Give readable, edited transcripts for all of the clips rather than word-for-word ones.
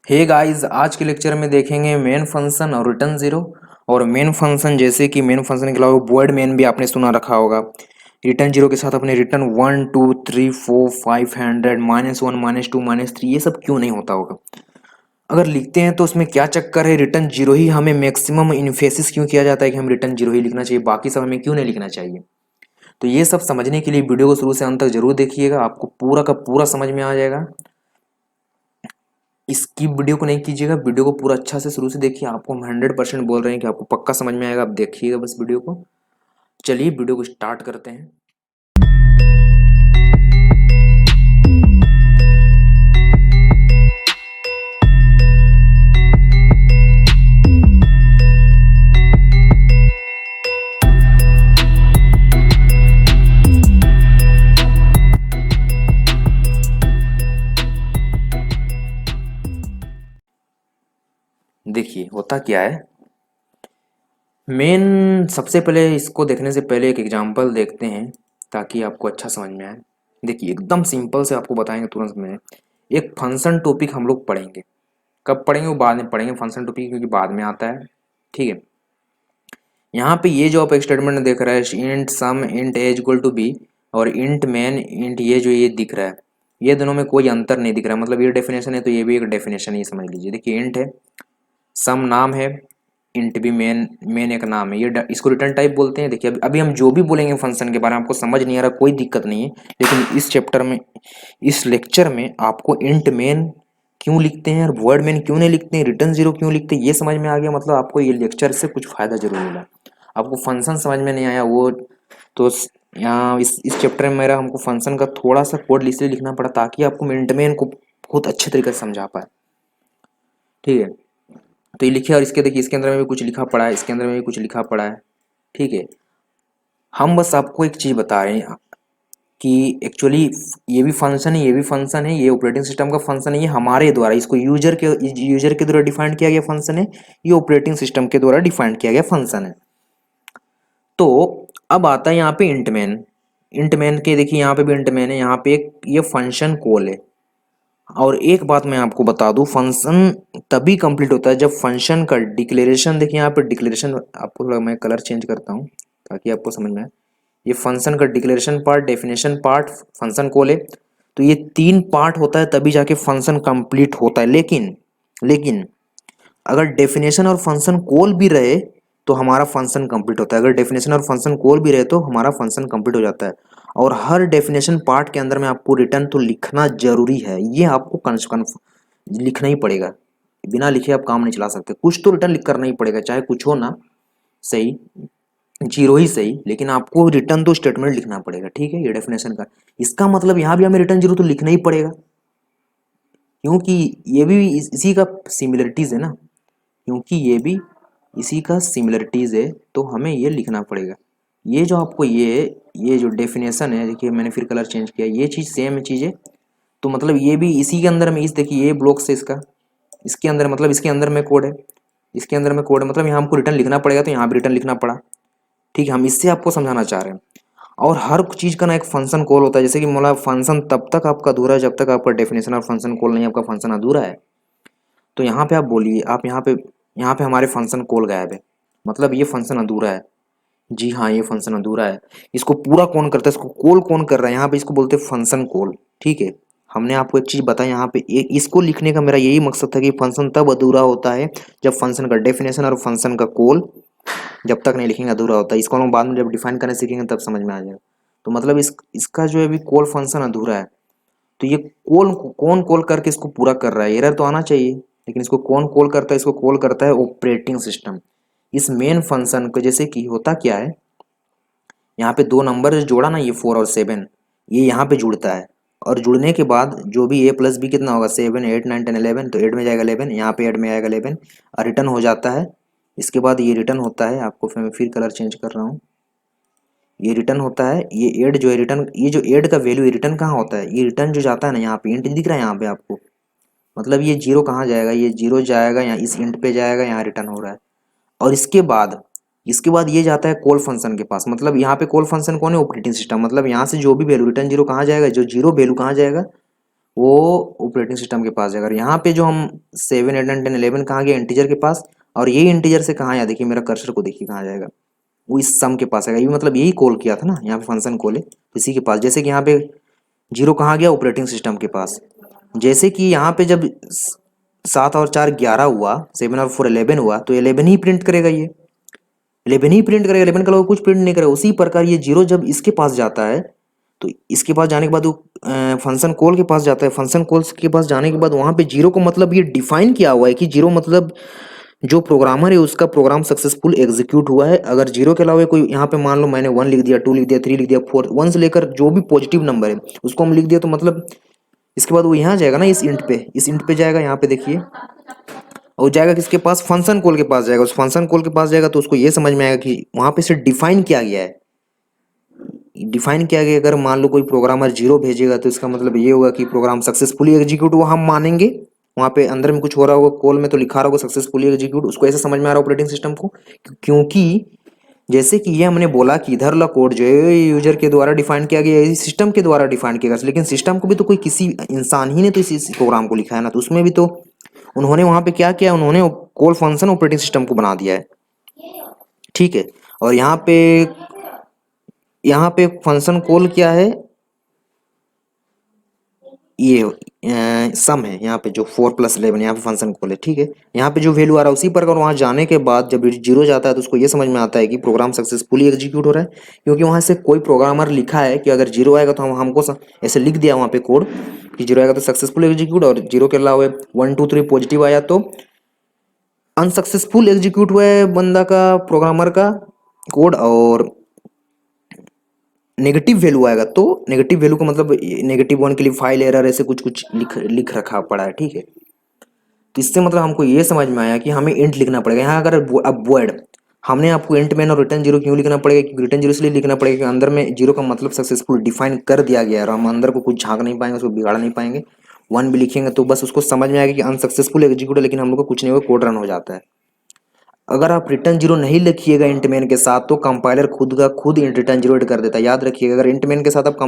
Hey guys, आज के lecture में देखेंगे मेन फंक्शन और रिटर्न जीरो। और मेन फंक्शन जैसे कि मेन फंक्शन के अलावा वर्ड मेन भी आपने सुना रखा होगा। रिटर्न जीरो के साथ अपने रिटर्न 1 2 3 4 500 -1 -2 -3 ये सब क्यों नहीं होता होगा। अगर लिखते हैं तो उसमें क्या चक्कर है, रिटर्न जीरो ही हमें मैक्सिमम इन्फेसिस क्यों किया जाता है कि हम रिटर्न जीरो ही लिखना चाहिए, बाकी सब हमें क्यों नहीं लिखना चाहिए। तो ये सब समझने के लिए वीडियो को शुरू से अंत तक जरूर देखिएगा, आपको पूरा का पूरा समझ में आ जाएगा। इसकी वीडियो को नहीं कीजिएगा, वीडियो को पूरा अच्छा से शुरू से देखिए। आपको हम 100% बोल रहे हैं कि आपको पक्का समझ में आएगा, आप देखिएगा बस वीडियो को। चलिए वीडियो को स्टार्ट करते हैं। देखिए होता क्या है, मेन सबसे पहले इसको देखने से पहले एक एग्जांपल देखते हैं ताकि आपको अच्छा समझ में आए। देखिए एकदम सिंपल से आपको बताएंगे तुरंत में। एक फंक्शन टॉपिक हम लोग पढ़ेंगे, कब पढ़ेंगे वो बाद में पढ़ेंगे फंक्शन टॉपिक, क्योंकि बाद में आता है। ठीक है, यहाँ पे ये जो आप स्टेटमेंट देख रहा है int sum int as equal to B और इंट मैन इंट ये जो ये दिख रहा है, ये दोनों में कोई अंतर नहीं दिख रहा है। मतलब ये डेफिनेशन है तो ये भी एक डेफिनेशन ही समझ लीजिए। देखिए इंट है, सम नाम है, इंट भी मेन मेन एक नाम है, ये इसको रिटर्न टाइप बोलते हैं। देखिए अभी हम जो भी बोलेंगे फंक्शन के बारे में आपको समझ नहीं आ रहा कोई दिक्कत नहीं है, लेकिन इस चैप्टर में इस लेक्चर में आपको इंट मेन क्यों लिखते हैं और वर्ड मेन क्यों नहीं लिखते हैं, रिटर्न जीरो क्यों लिखते हैं, ये समझ में आ गया। मतलब आपको ये लेक्चर से कुछ फायदा जरूर मिला। आपको फंक्शन समझ में नहीं आया वो तो यहाँ इस चैप्टर में मेरा हमको फंक्शन का थोड़ा सा कोड इसलिए लिखना पड़ा ताकि आपको इंट मेन को बहुत अच्छे तरीके से समझा पाए। ठीक है, तो ये लिखिए और इसके देखिए इसके अंदर में भी कुछ लिखा पड़ा है, इसके अंदर में भी कुछ लिखा पड़ा है। ठीक है, हम बस आपको एक चीज़ बता रहे हैं कि एक्चुअली ये भी फंक्शन है, ये भी फंक्शन है, ये ऑपरेटिंग सिस्टम का फंक्शन है, ये हमारे द्वारा इसको यूजर के द्वारा डिफाइन किया गया फंक्शन है, ये ऑपरेटिंग सिस्टम के द्वारा डिफाइन किया गया फंक्शन है। तो अब आता है यहाँ पे इंटमैन। इंटमैन के देखिए यहाँ पे भी इंटमैन है, यहाँ पे एक ये फंक्शन कॉल है। और एक बात मैं आपको बता दूं, फंक्शन तभी कंप्लीट होता है जब फंक्शन का डिक्लेरेशन, देखिए यहाँ पे डिक्लेरेशन, आपको थोड़ा मैं कलर चेंज करता हूँ ताकि आपको समझ में आए। ये फंक्शन का declaration part, definition part, function call है, तो ये तीन पार्ट होता है तभी जाके फंक्शन कंप्लीट होता है। लेकिन अगर डेफिनेशन और फंक्शन कॉल भी रहे तो हमारा फंक्शन कंप्लीट होता है। अगर डेफिनेशन और फंक्शन कॉल भी रहे तो हमारा फंक्शन कंप्लीट हो जाता है। और हर डेफिनेशन पार्ट के अंदर में आपको रिटर्न तो लिखना जरूरी है, ये आपको लिखना ही पड़ेगा। बिना लिखे आप काम नहीं चला सकते, कुछ तो रिटर्न लिख करना ही पड़ेगा, चाहे कुछ हो ना सही, जीरो ही सही, लेकिन आपको रिटर्न तो स्टेटमेंट लिखना पड़ेगा। ठीक है, ये डेफिनेशन का इसका मतलब यहाँ भी हमें रिटर्न जीरो तो लिखना ही पड़ेगा, क्योंकि ये भी इसी का सिमिलरिटीज है ना, क्योंकि ये भी इसी का सिमिलरिटीज है तो हमें ये लिखना पड़ेगा। ये जो आपको ये जो डेफिनेशन है, देखिए मैंने फिर कलर चेंज किया, ये चीज़ सेम चीज़ है। तो मतलब ये भी इसी के अंदर में, इस देखिए ये ब्लॉक से इसका इसके अंदर, मतलब इसके अंदर में कोड है, इसके अंदर में कोड है, मतलब यहाँ हमको रिटर्न लिखना पड़ेगा तो यहाँ भी रिटर्न लिखना पड़ा। ठीक है, हम इससे आपको समझाना चाह रहे हैं। और हर चीज़ का ना एक फंक्शन कॉल होता है, जैसे कि मतलब फंक्शन तब तक आपका अधूरा है जब तक आपका डेफिनेशन और फंक्शन कॉल नहीं, आपका फंक्शन अधूरा है। तो यहाँ पे आप बोलिए, आप यहाँ पे हमारे फंक्शन कॉल गायब है, मतलब ये फंक्शन अधूरा है। जी हाँ, ये फंक्शन अधूरा है। इसको पूरा कौन करता है, इसको कॉल कौन कर रहा है, यहाँ पे इसको बोलते हैं फंक्शन कॉल। ठीक है, हमने आपको एक चीज़ बताई यहाँ पे, इसको लिखने का मेरा यही मकसद था कि फंक्शन तब अधूरा होता है जब फंक्शन का डेफिनेशन और फंक्शन का कॉल जब तक नहीं लिखेंगे अधूरा होता है। इसको हम बाद में जब डिफाइन करने सीखेंगे तब समझ में आ जाएगा। तो मतलब इसका जो है अभी कॉल फंक्शन अधूरा है, तो ये कौन कॉल करके इसको पूरा कर रहा है, एरर तो आना चाहिए, लेकिन इसको कौन कॉल करता है, इसको कॉल करता है ऑपरेटिंग सिस्टम। इस मेन फंक्शन को जैसे कि होता क्या है, यहाँ पे दो नंबर जोड़ा ना, ये 4 और 7, ये यहाँ पे जुड़ता है और जुड़ने के बाद जो भी a प्लस बी कितना होगा 7 8 9 10 11, तो 8 में जाएगा 11, यहाँ पे 8 में आएगा 11 और रिटर्न हो जाता है। इसके बाद ये रिटर्न होता है, आपको फिर कलर चेंज कर रहा हूँ, ये रिटर्न होता है। ये एड जो है रिटर्न, ये जो एड का वैल्यू रिटर्न कहाँ होता है, ये रिटर्न जो जाता है ना, यहाँ पे इंट दिख रहा है यहाँ पे आपको, मतलब ये जीरो कहाँ जाएगा, ये जीरो जाएगा यहाँ इस इंट पे जाएगा, यहाँ रिटर्न हो रहा है। और इसके बाद ये जाता है कॉल फंक्शन के पास, मतलब यहाँ पे कॉल फंक्शन कौन है, ऑपरेटिंग सिस्टम। मतलब यहाँ से जो भी वैल्यू रिटर्न जीरो कहाँ जाएगा, जो जीरो वैल्यू कहाँ जाएगा, वो ऑपरेटिंग सिस्टम के पास जाएगा। यहाँ पे जो हम 7 8 9 10 11 कहाँ गया, इंटीजर के पास, और ये इंटीजर से कहाँ आया, देखिए मेरा कर्सर को देखिए कहाँ जाएगा, वो इस सम के पास आएगा। ये मतलब यही कॉल किया था ना, यहाँ पे फंक्शन कॉल है इसी के पास। जैसे कि यहाँ पे जीरो कहाँ गया, ऑपरेटिंग सिस्टम के पास। जैसे कि यहाँ पे जब 7 और 4 11 हुआ, 7 और 4 11 हुआ, तो 11 ही प्रिंट करेगा, ये 11 ही प्रिंट करेगा, 11 के अलावा कुछ प्रिंट नहीं करेगा। उसी प्रकार ये जीरो जब इसके पास जाता है, तो इसके पास जाने के बाद वो फंक्शन कॉल के पास जाता है। फंक्शन कॉल के पास जाने के बाद वहां पे जीरो को मतलब ये डिफाइन किया हुआ है कि जीरो मतलब जो प्रोग्रामर है उसका प्रोग्राम सक्सेसफुल एग्जीक्यूट हुआ है। अगर जीरो के अलावा कोई, यहाँ पे मान लो मैंने 1 लिख दिया, 2 लिख दिया, 3 लिख दिया, 4, 1 से लेकर जो भी पॉजिटिव नंबर है उसको हम लिख दिया, तो मतलब इसके बाद वो यहाँ जाएगा ना, इस इंट पे जाएगा, यहाँ पे देखिए, और जाएगा किसके पास, फंक्शन कॉल के पास जाएगा। उस फंक्शन कॉल के पास जाएगा तो उसको ये समझ में आएगा कि वहां पे से डिफाइन किया गया है, डिफाइन किया गया। अगर मान लो कोई प्रोग्रामर जीरो भेजेगा तो इसका मतलब ये होगा कि प्रोग्राम सक्सेसफुली एग्जीक्यूट हुआ, हम मानेंगे। वहां पे अंदर में कुछ हो रहा होगा, कॉल में तो लिखा रहा होगा सक्सेसफुली एग्जीक्यूट, उसको ऐसे समझ में आ रहा है ऑपरेटिंग सिस्टम को। क्योंकि जैसे कि ये हमने बोला कि इधर ला कोड जो है यूजर के द्वारा डिफाइन किया गया है, सिस्टम के द्वारा डिफाइन किया गया, लेकिन सिस्टम को भी तो कोई किसी इंसान ही ने तो इस प्रोग्राम को लिखा है ना, तो उसमें भी तो उन्होंने वहां पे क्या किया, उन्होंने कॉल फंक्शन ऑपरेटिंग सिस्टम को बना दिया है, ठीक है। और यहाँ पे फंक्शन कॉल क्या है, ये सम है। यहाँ पे जो 4+11 यहाँ पे फंक्शन कॉल है, ठीक है। यहाँ पे जो वैल्यू आ रहा है उसी प्रकार वहां जाने के बाद जब जीरो जाता है तो उसको ये समझ में आता है कि प्रोग्राम सक्सेसफुली एग्जीक्यूट हो रहा है। क्योंकि वहां से कोई प्रोग्रामर लिखा है कि अगर जीरो आएगा तो ऐसे लिख दिया वहां पे कोड कि जीरो आएगा तो सक्सेसफुल एग्जीक्यूट, और जीरो के अलावा 1 2 3 पॉजिटिव आया तो अनसक्सेसफुल एग्जीक्यूट हुआ है बंदा का, प्रोग्रामर का कोड। और नेगेटिव वैल्यू आएगा तो नेगेटिव वैल्यू का मतलब -1 के लिए फाइल एरर, ऐसे कुछ कुछ लिख रखा पड़ा है, ठीक है। तो इससे मतलब हमको ये समझ में आया कि हमें इंट लिखना पड़ेगा यहाँ। अगर अब वर्ड हमने आपको इंट मैन और रिटर्न जीरो क्यों लिखना पड़ेगा, क्योंकि रिटर्न जीरो इसलिए लिखना पड़ेगा कि अंदर में जीरो का मतलब सक्सेसफुल डिफाइन कर दिया गया है, और हम अंदर को कुछ झांक नहीं पाएंगे, उसको बिगाड़ नहीं पाएंगे। 1 भी लिखेंगे तो बस उसको समझ में आएगा कि अनसक्सेसफुल एग्जीक्यूट है, लेकिन हम लोग को कुछ नहीं होगा, कोड रन हो जाता है। अगर आप रिटर्न जीरो नहीं लिखिएगा इंट मैन के साथ तो कंपाइलर खुद रिटर्न जीरो ऐड कर देता है, याद रखिएगा। अगर इंट मैन के साथ आप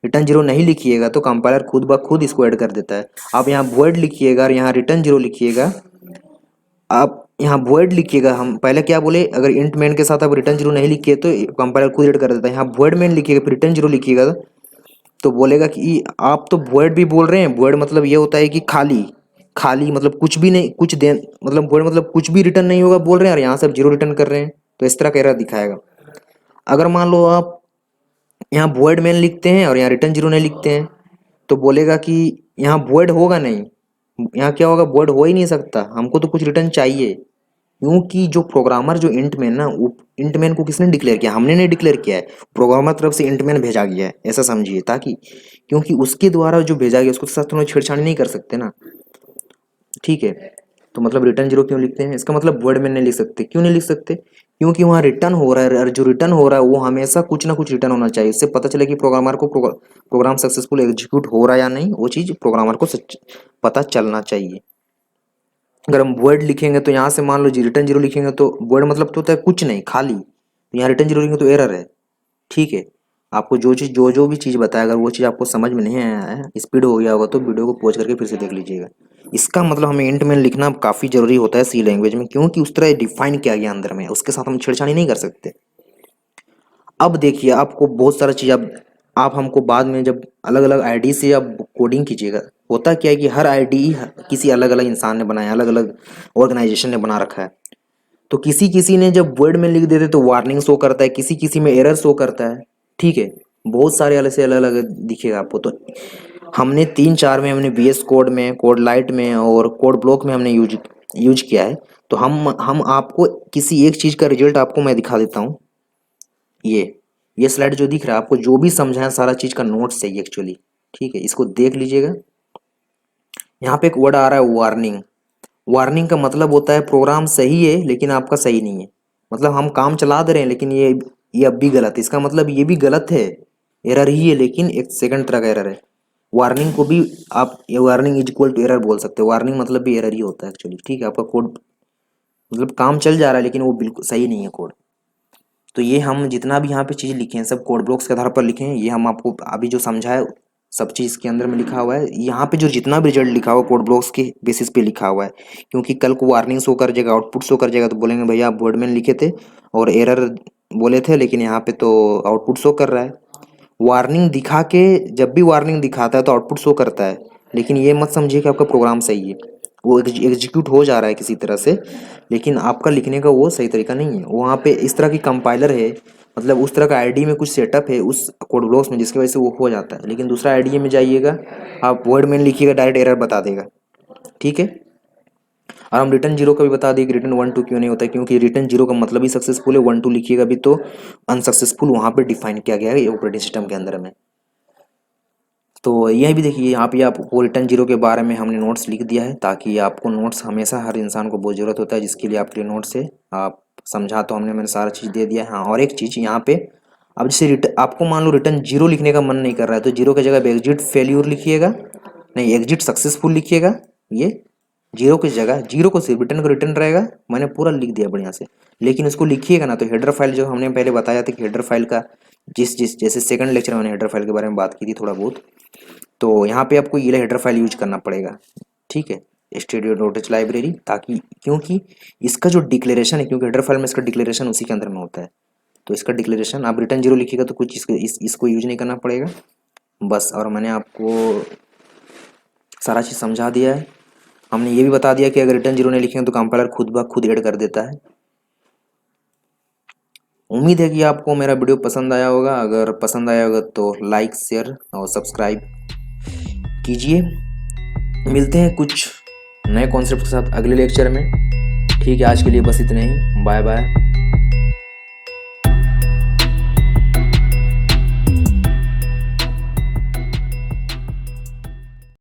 रिटर्न जीरो नहीं लिखिएगा तो कंपाइलर खुद इसको ऐड कर देता है। आप यहाँ वॉइड लिखिएगा और यहाँ रिटर्न जीरो लिखिएगा, आप यहाँ वॉइड लिखिएगा। हम पहले क्या बोले, अगर इंट मैन के साथ आप रिटर्न जीरो नहीं लिखिए तो कंपाइलर खुद ऐड कर देता है। यहाँ वॉइड मैन लिखिएगा फिर रिटर्न जीरो लिखिएगा तो बोलेगा कि आप तो वॉइड भी बोल रहे हैं। वॉइड मतलब ये होता है कि खाली, खाली मतलब कुछ भी नहीं, कुछ दे मतलब वॉइड मतलब कुछ भी रिटर्न नहीं होगा बोल रहे हैं, और यहाँ से आप जीरो रिटर्न कर रहे हैं, तो इस तरह का एरर दिखाएगा। अगर मान लो आप यहाँ वॉइड मैन लिखते हैं और यहाँ रिटर्न जीरो नहीं लिखते हैं तो बोलेगा कि यहाँ वॉइड होगा नहीं, यहाँ क्या होगा, वॉइड हो ही नहीं सकता, हमको तो कुछ रिटर्न चाहिए। क्योंकि जो प्रोग्रामर जो इंट मैन ना, वो इंट मैन को किसने डिक्लेयर किया, हमने नहीं डिक्लेयर किया है, प्रोग्रामर तरफ से इंट मैन भेजा गया है, ऐसा समझिए। ताकि क्योंकि उसके द्वारा जो भेजा गया उसके साथ थोड़ा छेड़छाड़ नहीं कर सकते ना, ठीक है। तो मतलब रिटर्न जीरो क्यों लिखते हैं, इसका मतलब वर्ड में नहीं लिख सकते। क्यों नहीं लिख सकते, क्योंकि वहाँ रिटर्न हो रहा है, और जो रिटर्न हो रहा है वो हमेशा कुछ ना कुछ रिटर्न होना चाहिए। इससे पता चले कि प्रोग्रामर को प्रोग्राम सक्सेसफुल एग्जीक्यूट हो रहा है या नहीं, वो चीज़ प्रोग्रामर को पता चलना चाहिए। अगर हम वर्ड लिखेंगे तो यहाँ से मान लो जी रिटर्न जीरो लिखेंगे तो वर्ड मतलब तो होता है कुछ नहीं, खाली। यहाँ रिटर्न जीरो लिखेंगे तो एरर है, ठीक है। आपको जो भी चीज़ बताया, अगर वो चीज़ आपको समझ में नहीं आया है, स्पीड हो गया होगा, तो वीडियो को पॉज करके फिर से देख लीजिएगा। इसका मतलब हमें इंट में लिखना काफ़ी जरूरी होता है सी लैंग्वेज में, क्योंकि उस तरह डिफाइन किया गया अंदर में, उसके साथ हम छेड़छाड़ी नहीं कर सकते। अब देखिए आपको बहुत सारा चीज़, अब आप हमको बाद में जब अलग अलग आईडी से आप कोडिंग कीजिएगा, होता क्या है कि हर आईडी किसी अलग अलग इंसान ने बनाया, अलग अलग ऑर्गेनाइजेशन ने बना रखा है। तो किसी किसी ने जब वर्ड में लिख देते तो वार्निंग शो करता है, किसी किसी में एरर शो करता है, ठीक है। बहुत सारे अलग से अलग अलग दिखेगा आपको। तो हमने 3 4 में हमने VS कोड में, कोड लाइट में और कोड ब्लॉक में हमने यूज किया है। तो हम आपको किसी एक चीज़ का रिजल्ट आपको मैं दिखा देता हूँ। ये स्लाइड जो दिख रहा है आपको, जो भी समझाया सारा चीज़ का नोट्स है ये एक्चुअली, ठीक है। इसको देख लीजिएगा। यहाँ पे एक वर्ड आ रहा है वार्निंग। वार्निंग का मतलब होता है प्रोग्राम सही है लेकिन आपका सही नहीं है, मतलब हम काम चला दे रहे हैं लेकिन ये अब भी गलत है। इसका मतलब ये भी गलत है, एरर ही है, लेकिन एक सेकंड तरह का एरर है। वार्निंग को भी आप ये warning is equal to error बोल सकते हो। वार्निंग मतलब भी एरर ही होता है एक्चुअली, ठीक है। आपका कोड मतलब काम चल जा रहा है लेकिन वो बिल्कुल सही नहीं है कोड। तो ये हम जितना भी यहाँ पे चीज़ लिखे हैं सब कोड ब्लॉक्स के आधार पर लिखे हैं। ये हम आपको अभी जो समझा है सब चीज़ इसके अंदर में लिखा हुआ है। यहाँ पे जो जितना भी रिजल्ट लिखा हुआ कोड ब्लॉक्स के बेसिस पे लिखा हुआ है, क्योंकि कल को वार्निंग शो कर जाएगा, आउटपुट शो कर जाएगा, तो बोलेंगे भैया आप वर्ड में लिखे थे और एरर बोले थे, लेकिन यहाँ पे तो आउटपुट शो कर रहा है। वार्निंग दिखा के, जब भी वार्निंग दिखाता है तो आउटपुट शो करता है, लेकिन ये मत समझिए कि आपका प्रोग्राम सही है, वो एग्जीक्यूट हो जा रहा है किसी तरह से, लेकिन आपका लिखने का वो सही तरीका नहीं है। वहाँ पे इस तरह की कंपाइलर है, मतलब उस तरह का आईडी में कुछ सेटअप है उस कोड ब्लॉक्स में, जिसकी वजह से वो हो जाता है। लेकिन दूसरा आईडी में जाइएगा, आप वर्ड में लिखिएगा, डायरेक्ट एरर बता देगा। ठीक है। और हम रिटर्न जीरो का भी बता दें कि रिटर्न 1 2 क्यों नहीं होता है, क्योंकि रिटर्न जीरो का मतलब ही सक्सेसफुल है, 1 2 लिखिएगा भी तो अनसक्सेसफुल वहाँ पे डिफाइन किया गया है ऑपरेटिंग सिस्टम के अंदर में। तो यह भी देखिए, यहाँ पे आपको रिटर्न जीरो के बारे में हमने नोट्स लिख दिया है, ताकि आपको नोट्स हमेशा हर इंसान को बहुत ज़रूरत होता है, जिसके लिए आपके लिए नोट्स है। आप समझा तो हमने मैंने सारा चीज़ दे दिया है। हाँ, और एक चीज़ यहाँ पे, अब जैसे आपको मान लो रिटर्न जीरो लिखने का मन नहीं कर रहा है, तो जीरो की जगह एग्जिट फेल्यूर लिखिएगा, नहीं एग्जिट सक्सेसफुल लिखिएगा। ये जीरो की जगह, जीरो को सिर्फ रिटर्न को रिटर्न रहेगा, मैंने पूरा लिख दिया बढ़िया से, लेकिन उसको लिखिएगा ना तो हेडर फाइल, जो हमने पहले बताया था कि हेडर फाइल का जिस जिस जैसे सेकंड लेक्चर में मैंने हेडर फाइल के बारे में बात की थी थोड़ा बहुत, तो यहाँ पे आपको ये हेडर फाइल यूज करना पड़ेगा। ठीक है, stdio.h लाइब्रेरी, ताकि क्योंकि इसका जो डिक्लेरेशन है, क्योंकि हेडर फाइल में इसका डिक्लेरेशन उसी के अंदर में होता है, तो इसका डिक्लेरेशन आप रिटर्न जीरो लिखिएगा तो कुछ इसको यूज नहीं करना पड़ेगा बस। और मैंने आपको सारा चीज़ समझा दिया है। हमने ये भी बता दिया कि अगर रिटर्न जीरो नहीं लिखेंगे तो कंपाइलर खुद ब खुद ऐड कर देता है। उम्मीद है कि आपको मेरा वीडियो पसंद आया होगा। अगर पसंद आया होगा तो लाइक शेयर और सब्सक्राइब कीजिए। मिलते हैं कुछ नए कॉन्सेप्ट के साथ अगले लेक्चर में। ठीक है, आज के लिए बस इतने ही। Bye bye.